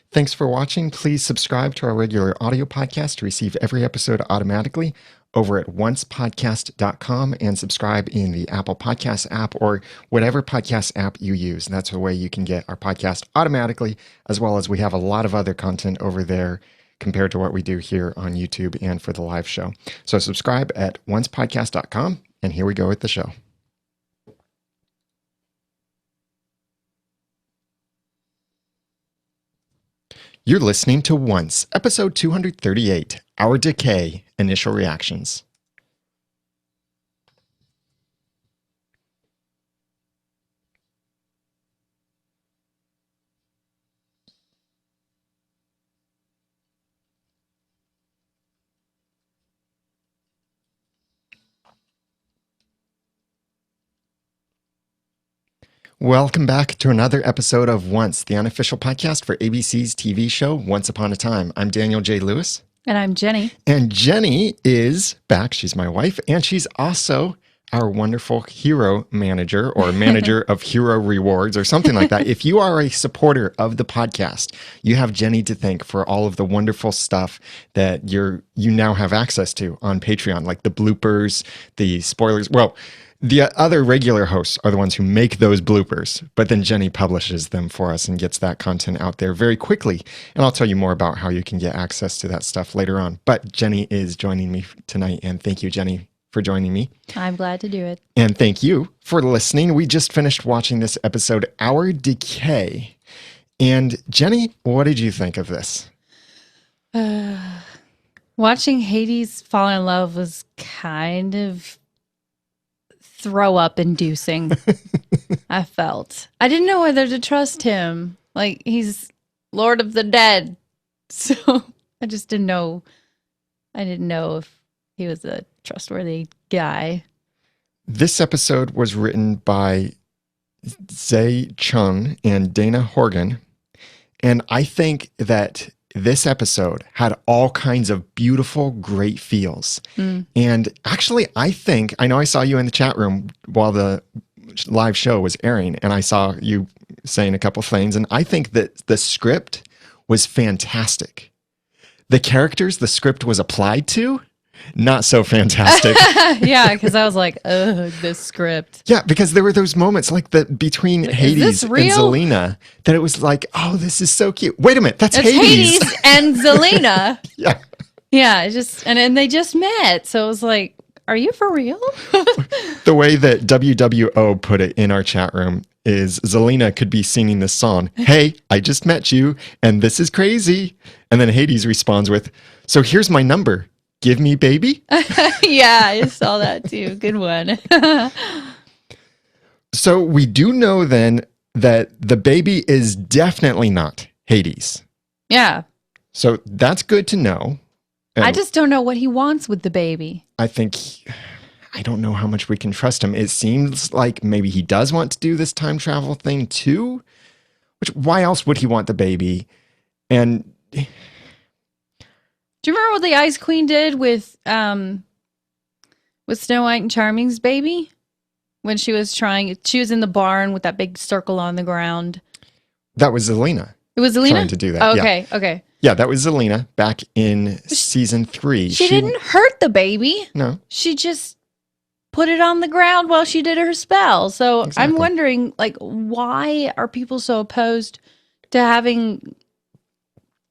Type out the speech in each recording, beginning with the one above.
Thanks for watching. Please subscribe to our regular audio podcast to receive every episode automatically over at oncepodcast.com and subscribe in the Apple Podcast app or whatever podcast app you use. And that's the way you can get our podcast automatically, as well as we have a lot of other content over there compared to what we do here on YouTube and for the live show. So subscribe at oncepodcast.com, and here we go with the show. You're listening to Once, episode 238, Our Decay, Initial Reactions. Welcome back to another episode of Once, the unofficial podcast for ABC's TV show Once Upon a Time. I'm Daniel J. Lewis. And I'm Jenny. And Jenny is back. She's my wife, and she's also our wonderful hero manager or manager of hero rewards or something like that. If you are a supporter of the podcast, you have Jenny to thank for all of the wonderful stuff that you now have access to on Patreon, like the bloopers, the spoilers. Well, the other regular hosts are the ones who make those bloopers, but then Jenny publishes them for us and gets that content out there very quickly. And I'll tell you more about how you can get access to that stuff later on. But Jenny is joining me tonight, and thank you, Jenny, for joining me. I'm glad to do it. And thank you for listening. We just finished watching this episode, Our Decay. And Jenny, what did you think of this? Watching Hades fall in love was kind of throw up inducing. I felt. I didn't know whether to trust him. Like, he's Lord of the Dead. So I just didn't know. I didn't know if he was a trustworthy guy. This episode was written by Zay Chung and Dana Horgan. And I think that this episode had all kinds of beautiful, great feels. And actually, I know I saw you in the chat room while the live show was airing, and I saw you saying a couple things, and I think that the script was fantastic. The characters the script was applied to, not so fantastic. Yeah, because I was like, ugh, this script. Yeah, because there were those moments like between Hades and Zelina that it was like, oh, this is so cute. Wait a minute, it's Hades and Zelina. Yeah. Yeah, and they just met. So it was like, are you for real? The way that WWO put it in our chat room is Zelina could be singing this song, "Hey, I just met you, and this is crazy." And then Hades responds with, "So here's my number. Give me, baby." Yeah, I saw that too. Good one. So we do know then that the baby is definitely not Hades. Yeah. So that's good to know. And I just don't know what he wants with the baby. I don't know how much we can trust him. It seems like maybe he does want to do this time travel thing too. Why else would he want the baby? And do you remember what the Ice Queen did with Snow White and Charming's baby? When she was in the barn with that big circle on the ground. That was Zelina. It was Zelina? Trying to do that. Oh, okay, okay. Yeah, that was Zelina back in season 3. She didn't hurt the baby. No. She just put it on the ground while she did her spell. So exactly. I'm wondering, like, why are people so opposed to having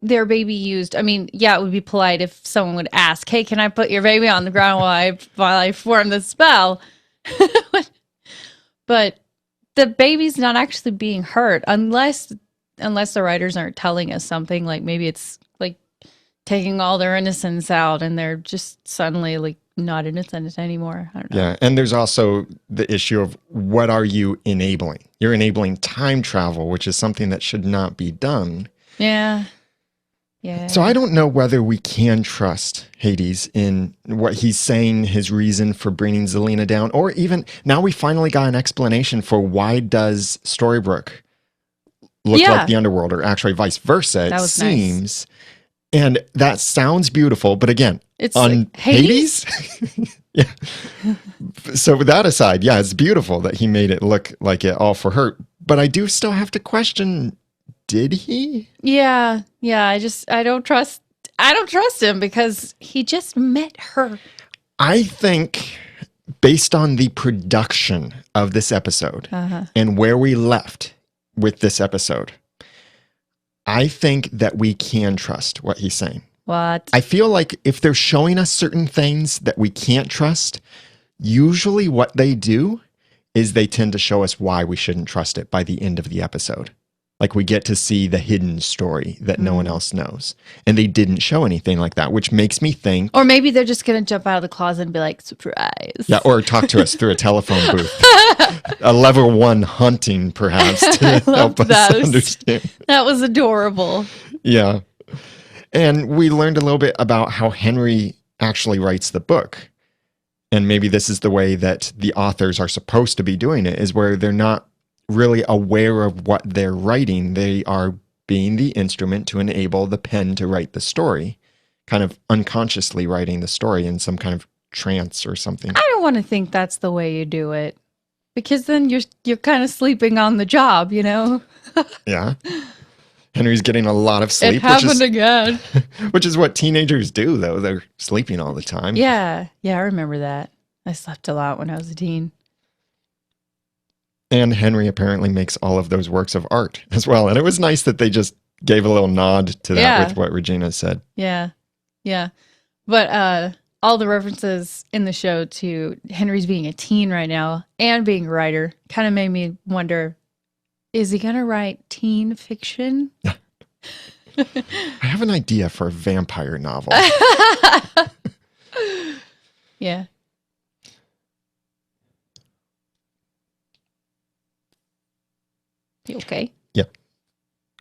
their baby used? I mean, yeah, it would be polite if someone would ask, "Hey, can I put your baby on the ground while I form the spell?" But the baby's not actually being hurt unless the writers aren't telling us something, like maybe it's like taking all their innocence out and they're just suddenly like not innocent anymore. I don't know. Yeah, and there's also the issue of what are you enabling? You're enabling time travel, which is something that should not be done. Yeah. Yeah. So I don't know whether we can trust Hades in what he's saying, his reason for bringing Zelina down, or even now we finally got an explanation for why does Storybrooke look like the underworld, or actually vice versa, it seems. Nice. And that sounds beautiful, but again, it's on like Hades? Yeah. So with that aside, yeah, it's beautiful that he made it look like it all for her, but I do still have to question, did he? Yeah. I don't trust him because he just met her. I think based on the production of this episode and where we left with this episode, I think that we can trust what he's saying. What? I feel like if they're showing us certain things that we can't trust, usually what they do is they tend to show us why we shouldn't trust it by the end of the episode. Like we get to see the hidden story that no one else knows. And they didn't show anything like that, which makes me think. Or maybe they're just going to jump out of the closet and be like, surprise. Yeah, or talk to us through a telephone booth. A level 1 hunting, perhaps, to help us understand. That was adorable. Yeah. And we learned a little bit about how Henry actually writes the book. And maybe this is the way that the authors are supposed to be doing it, is where they're not really aware of what they're writing. They are being the instrument to enable the pen to write the story, kind of unconsciously writing the story in some kind of trance or something. I don't want to think that's the way you do it, because then you're kind of sleeping on the job, you know? Yeah. Henry's getting a lot of sleep. It happened again. Which is what teenagers do, though. They're sleeping all the time. Yeah. Yeah, I remember that. I slept a lot when I was a teen. And Henry apparently makes all of those works of art as well. And it was nice that they just gave a little nod to that with what Regina said. Yeah. Yeah. But all the references in the show to Henry's being a teen right now and being a writer kind of made me wonder, is he going to write teen fiction? I have an idea for a vampire novel. Yeah. You okay? Yep.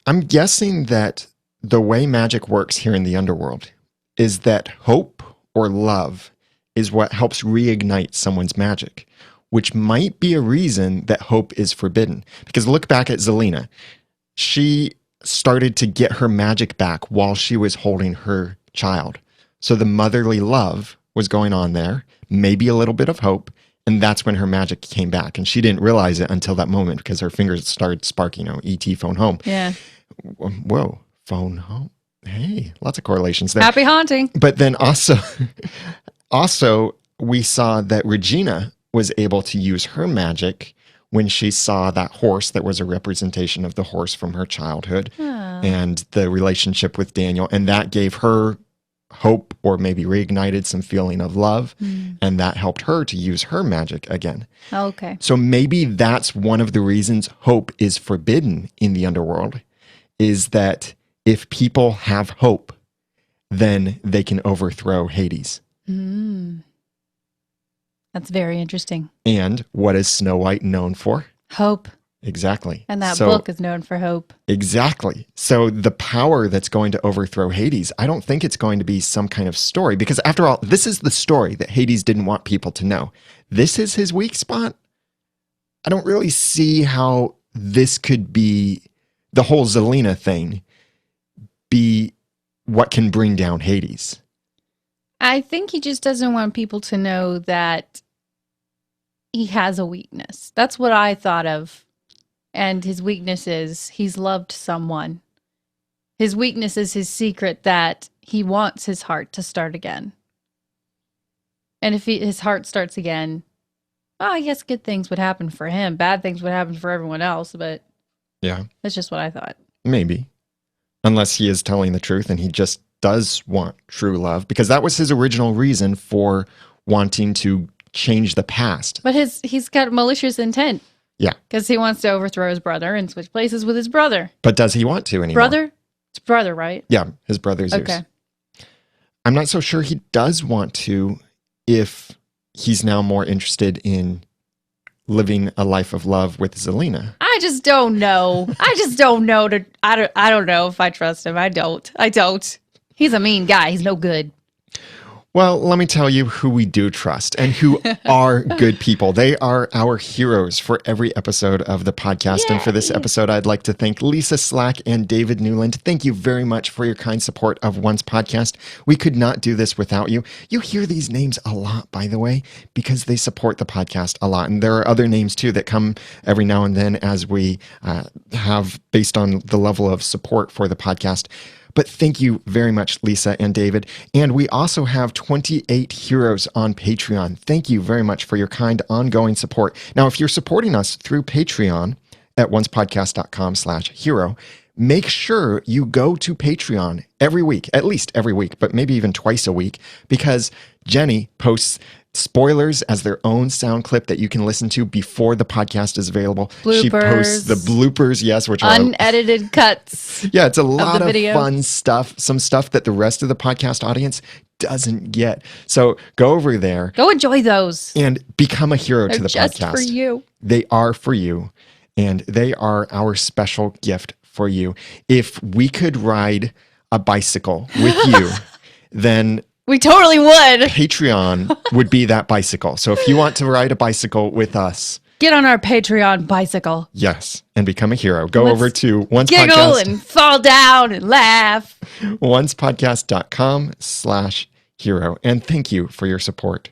I'm guessing that the way magic works here in the underworld is that hope or love is what helps reignite someone's magic, which might be a reason that hope is forbidden. Because look back at Zelina. She started to get her magic back while she was holding her child. So the motherly love was going on there, maybe a little bit of hope, and that's when her magic came back. And she didn't realize it until that moment because her fingers started sparking, E.T. phone home. Yeah. Whoa, phone home. Hey, lots of correlations there. Happy haunting. But then also we saw that Regina was able to use her magic when she saw that horse that was a representation of the horse from her childhood and the relationship with Daniel. And that gave her hope, or maybe reignited some feeling of love. And that helped her to use her magic again. Okay. So maybe that's one of the reasons hope is forbidden in the underworld, is that if people have hope, then they can overthrow Hades. That's very interesting. And what is Snow White known for? Hope. Exactly. And that book is known for hope. Exactly. So the power that's going to overthrow Hades, I don't think it's going to be some kind of story, because after all, this is the story that Hades didn't want people to know. This is his weak spot. I don't really see how this could be, the whole Zelina thing, be what can bring down Hades. I think he just doesn't want people to know that he has a weakness. That's what I thought of. And his weakness is he's loved someone. His weakness is his secret that he wants his heart to start again. And if his heart starts again, well, I guess good things would happen for him. Bad things would happen for everyone else, but yeah, that's just what I thought. Maybe. Unless he is telling the truth and he just does want true love, because that was his original reason for wanting to change the past. But he's got malicious intent. Yeah. Because he wants to overthrow his brother and switch places with his brother. But does he want to anymore? Brother? It's brother, right? Yeah, his brother's Zeus. Okay. I'm not so sure he does want to, if he's now more interested in living a life of love with Zelina. I just don't know. I don't know if I trust him. I don't. He's a mean guy. He's no good. Well, let me tell you who we do trust and who are good people. They are our heroes for every episode of the podcast. And for this episode, I'd like to thank Lisa Slack and David Newland. Thank you very much for your kind support of Once Podcast. We could not do this without you. You hear these names a lot, by the way, because they support the podcast a lot. And there are other names too that come every now and then as we have based on the level of support for the podcast. But thank you very much, Lisa and David. And we also have 28 heroes on Patreon. Thank you very much for your kind ongoing support. Now, if you're supporting us through Patreon at oncepodcast.com/hero, make sure you go to Patreon every week, at least every week, but maybe even twice a week, because Jenny posts spoilers as their own sound clip that you can listen to before the podcast is available. Bloopers. She posts the bloopers, yes, which are unedited cuts. Yeah, it's a lot of video. fun stuff, some stuff that the rest of the podcast audience doesn't get. So go over there. Go enjoy those. And become a hero They're to the just podcast. for you. They are for you, and they are our special gift for you. If we could ride a bicycle with you, then we totally would. Patreon would be that bicycle. So if you want to ride a bicycle with us, get on our Patreon bicycle. Yes, and become a hero. Go Let's over to Once giggle Podcast. and fall down and laugh. oncepodcast.com/hero. And thank you for your support.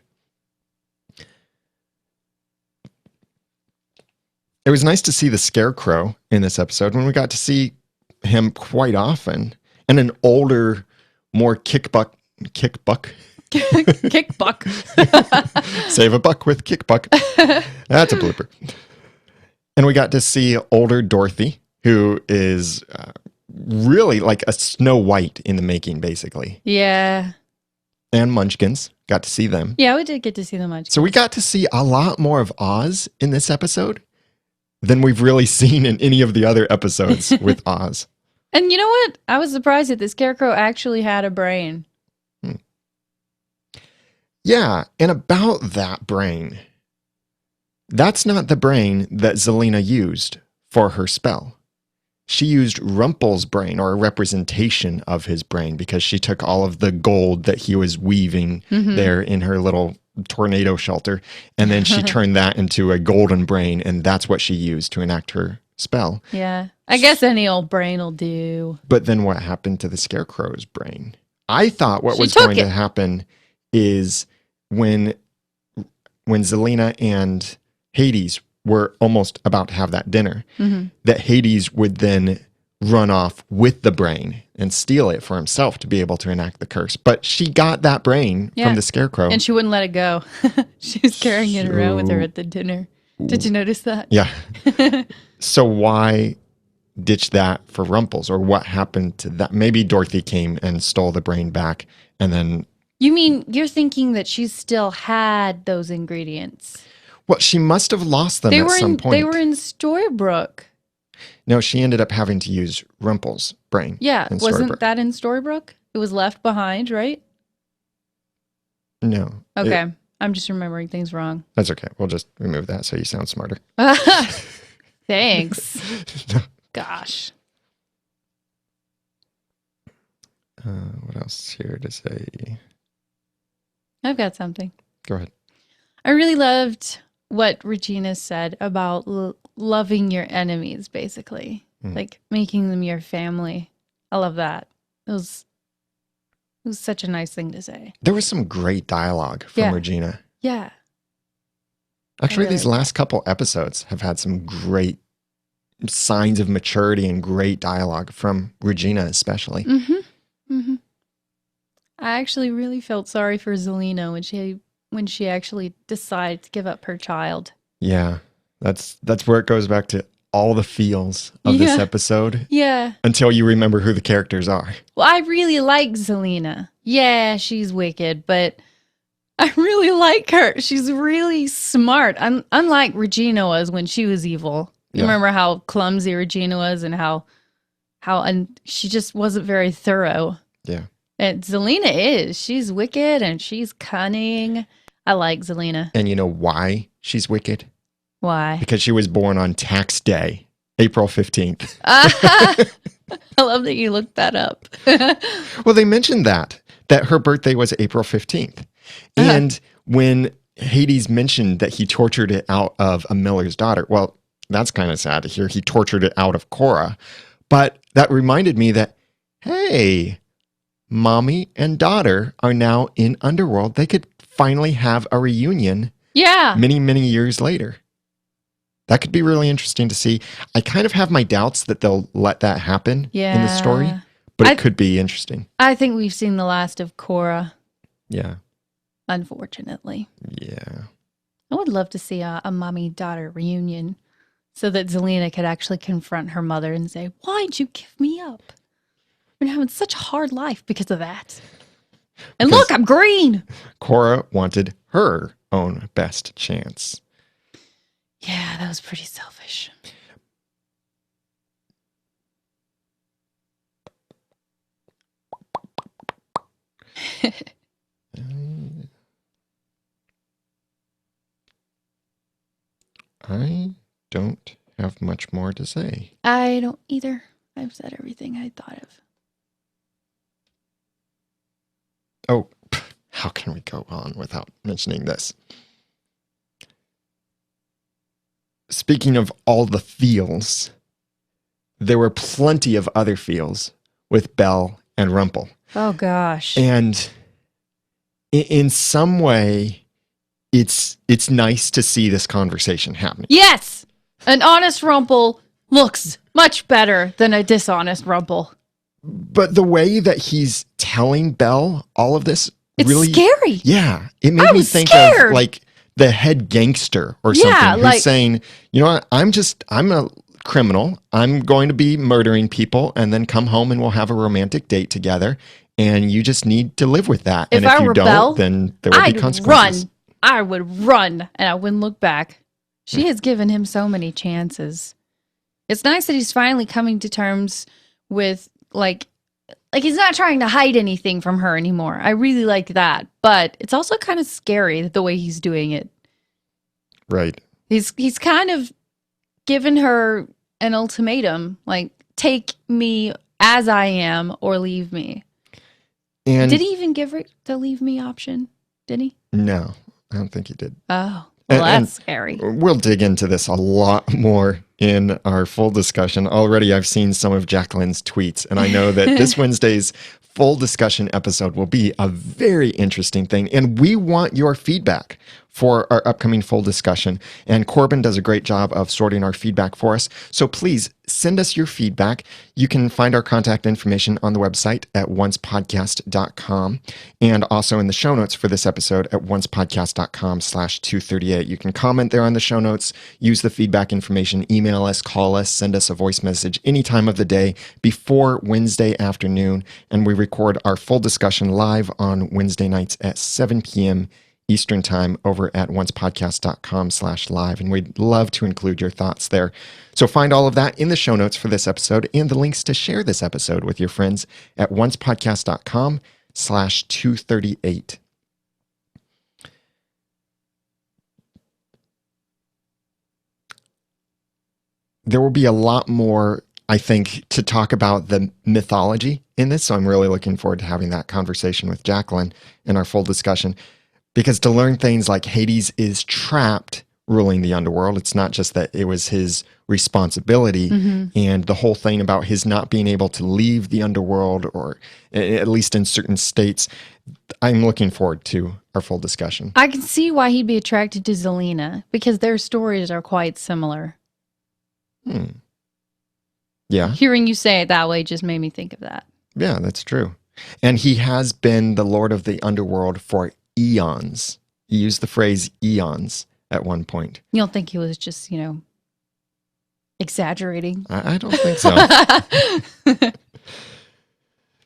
It was nice to see the Scarecrow in this episode when we got to see him quite often, and an older, more kickbuck. Kickbuck. Save a buck with kickbuck. That's a blooper. And we got to see older Dorothy, who is really like a Snow White in the making, basically. Yeah. And Munchkins. Got to see them. Yeah, we did get to see the Munchkins. So we got to see a lot more of Oz in this episode than we've really seen in any of the other episodes with Oz. And you know what? I was surprised that the Scarecrow actually had a brain. Yeah, and about that brain, that's not the brain that Zelena used for her spell. She used Rumpel's brain, or a representation of his brain, because she took all of the gold that he was weaving there in her little tornado shelter, and then she turned that into a golden brain, and that's what she used to enact her spell. Yeah. I guess any old brain will do. But then what happened to the Scarecrow's brain? I thought what She was took going it. to happen is when Zelena and Hades were almost about to have that dinner, that Hades would then run off with the brain and steal it for himself to be able to enact the curse. But she got that brain from the Scarecrow. And she wouldn't let it go. She was carrying it around with her at the dinner. Did you notice that? Yeah. So why ditch that for Rumpel's, or what happened to that? Maybe Dorothy came and stole the brain back, and then... You mean you're thinking that she still had those ingredients? Well, she must have lost them at some point. They were in Storybrooke. No, she ended up having to use Rumpel's brain. Yeah, in wasn't Storybrooke. that in Storybrooke? It was left behind, right? No. Okay, I'm just remembering things wrong. That's okay. We'll just remove that so you sound smarter. Thanks. Gosh. What else here to say? I've got something. Go ahead. I really loved what Regina said about loving your enemies, basically. Like making them your family. I love that. It was such a nice thing to say. There was some great dialogue from Regina. Yeah. Actually, really these last couple episodes have had some great signs of maturity and great dialogue from Regina especially. I actually really felt sorry for Zelena when she actually decided to give up her child. Yeah. That's where it goes back to all the feels of this episode. Yeah. Until you remember who the characters are. Well, I really like Zelena. Yeah, she's wicked, but I really like her. She's really smart. Unlike Regina was when she was evil. You remember how clumsy Regina was and how she just wasn't very thorough. Yeah. And Zelena is. She's wicked and she's cunning. I like Zelena. And you know why she's wicked? Why? Because she was born on tax day, April 15th. I love that you looked that up. Well, they mentioned that that her birthday was April 15th. And when Hades mentioned that he tortured it out of a miller's daughter, well, that's kind of sad to hear. He tortured it out of Cora. But that reminded me that, hey, mommy and daughter are now in Underworld. They could finally have a reunion many, many years later. That could be really interesting to see. I kind of have my doubts that they'll let that happen in the story, but it could be interesting. I think we've seen the last of Cora. Yeah. Unfortunately. Yeah. I would love to see a mommy-daughter reunion so that Zelena could actually confront her mother and say, why'd you give me up? I've been having such a hard life because of that. And look, I'm green. Cora wanted her own best chance. Yeah, that was pretty selfish. I don't have much more to say. I don't either. I've said everything I thought of. Oh, how can we go on without mentioning this? Speaking of all the feels, there were plenty of other feels with Belle and Rumple. Oh, gosh. And in some way, it's nice to see this conversation happening. Yes! An honest Rumple looks much better than a dishonest Rumple. But the way that he's telling Belle all of this, it's really scary. Yeah. It made me think of like the head gangster or something who's saying, you know what, I'm a criminal. I'm going to be murdering people and then come home and we'll have a romantic date together. And you just need to live with that. And if you don't, then there will be consequences. I would run and I wouldn't look back. She has given him so many chances. It's nice that he's finally coming to terms with like he's not trying to hide anything from her anymore. I really like that. But it's also kind of scary the way he's doing it. Right. He's kind of given her an ultimatum, like, take me as I am or leave me. And did he even give her the leave me option? Did he? No, I don't think he did. Oh, well, that's scary. We'll dig into this a lot more in our full discussion. Already I've seen some of Jacqueline's tweets, and I know that this Wednesday's full discussion episode will be a very interesting thing. And we want your feedback for our upcoming full discussion. And Corbin does a great job of sorting our feedback for us. So please send us your feedback. You can find our contact information on the website at oncepodcast.com and also in the show notes for this episode at oncepodcast.com/238. You can comment there on the show notes, use the feedback information, email us, call us, send us a voice message any time of the day before Wednesday afternoon. And we record our full discussion live on Wednesday nights at 7 p.m. Eastern time over at oncepodcast.com/live. And we'd love to include your thoughts there. So find all of that in the show notes for this episode and the links to share this episode with your friends at oncepodcast.com/238. There will be a lot more, I think, to talk about the mythology in this. So I'm really looking forward to having that conversation with Jacqueline in our full discussion. Because to learn things like Hades is trapped ruling the underworld, it's not just that it was his responsibility, and the whole thing about his not being able to leave the underworld, or at least in certain states. I'm looking forward to our full discussion. I can see why he'd be attracted to Zelena, because their stories are quite similar. Yeah. Hearing you say it that way just made me think of that. Yeah, that's true. And he has been the Lord of the Underworld for eons. He used the phrase eons at one point. You don't think he was just, exaggerating? I don't think so.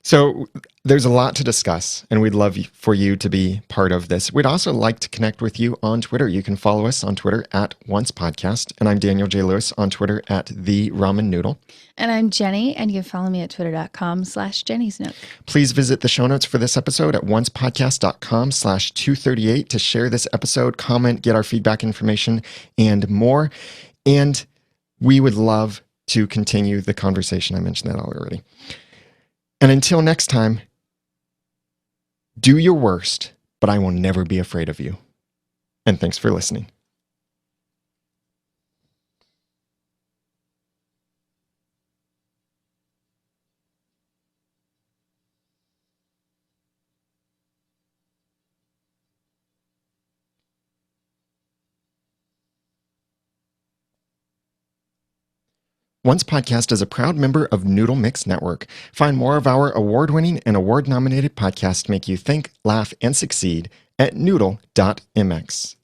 So there's a lot to discuss, and we'd love for you to be part of this. We'd also like to connect with you on Twitter. You can follow us on Twitter at OncePodcast, and I'm Daniel J. Lewis on Twitter at The Ramen Noodle. And I'm Jenny, and you can follow me at twitter.com/Jenny's Nook. Please visit the show notes for this episode at oncepodcast.com/238 to share this episode, comment, get our feedback information, and more. And we would love to continue the conversation. I mentioned that already. And until next time, Do your worst, but I will never be afraid of you. And thanks for listening. Once Podcast is a proud member of Noodle.mx Network. Find more of our award-winning and award-nominated podcasts make you think, laugh, and succeed at Noodle.mx.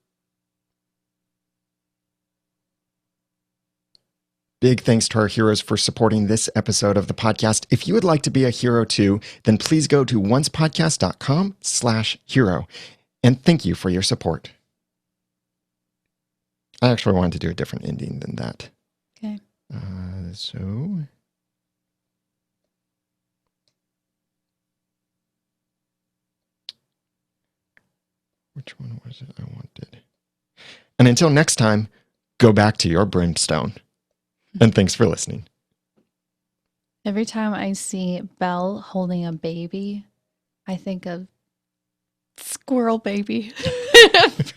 Big thanks to our heroes for supporting this episode of the podcast. If you would like to be a hero too, then please go to oncepodcast.com/hero. And thank you for your support. I actually wanted to do a different ending than that. Okay. So which one was it I wanted? And until next time, go back to your brimstone. And thanks for listening. Every time I see Belle holding a baby, I think of Squirrel Baby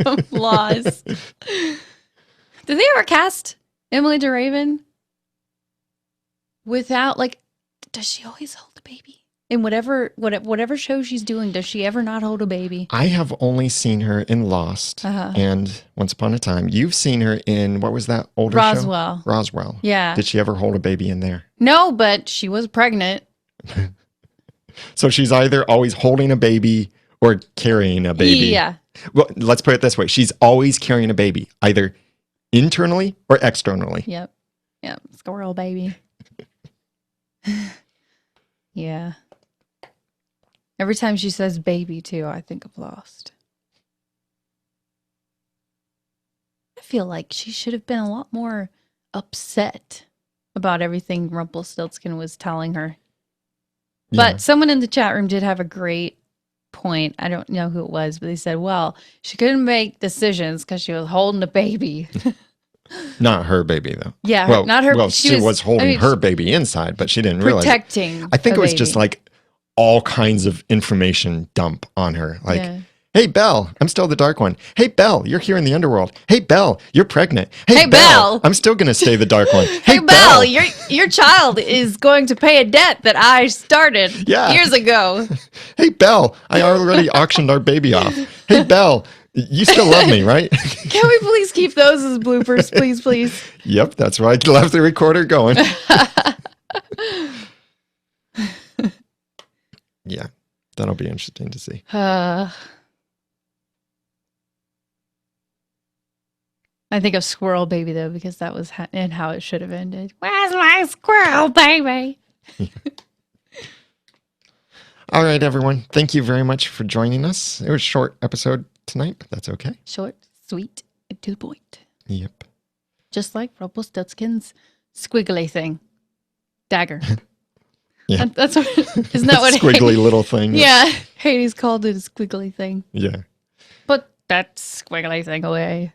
from Laws. Did they ever cast Emily DeRaven without, like, does she always hold a baby? In whatever show she's doing, does she ever not hold a baby? I have only seen her in Lost and Once Upon a Time. You've seen her in, what was that older Roswell. show? Roswell. Yeah. Did she ever hold a baby in there? No, but she was pregnant. So she's either always holding a baby or carrying a baby. Yeah. Well, let's put it this way. She's always carrying a baby, either internally or externally. Yep. Squirrel baby. Yeah. Every time she says baby, too, I think of Lost. I feel like she should have been a lot more upset about everything Rumpelstiltskin was telling her. Yeah. But someone in the chat room did have a great point. I don't know who it was, but they said, well, she couldn't make decisions because she was holding a baby. Not her baby, though. Yeah, well, not her. Well, she was holding her baby inside, but she didn't realize. Protecting. I think it was just like all kinds of information dump on her. Like, hey, Belle, I'm still the dark one. Hey, Belle, you're here in the underworld. Hey, Belle, you're pregnant. Hey, Belle, I'm still going to stay the dark one. Hey, Belle, your child is going to pay a debt that I started years ago. Hey, Belle, I already auctioned our baby off. Hey, Belle, you still love me, right? Can we please keep those as bloopers, please, please? Yep, that's right. Left the recorder going. Yeah, that'll be interesting to see. I think of Squirrel Baby, though, because that was how it should have ended. Where's my squirrel baby? All right, everyone. Thank you very much for joining us. It was a short episode tonight, but that's okay. Short, sweet, and to the point. Yep. Just like Rumpelstiltskin's squiggly thing. Dagger. Yeah. That's what, isn't that what squiggly little thing. Yeah. Hades called it a squiggly thing. Yeah. Put that squiggly thing away.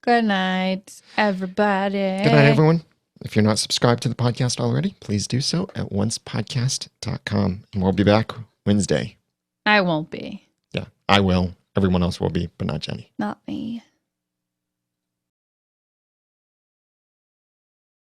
Good night, everybody. Good night, everyone. If you're not subscribed to the podcast already, please do so at oncepodcast.com. And we'll be back Wednesday. I won't be. Yeah, I will. Everyone else will be, but not Jenny. Not me.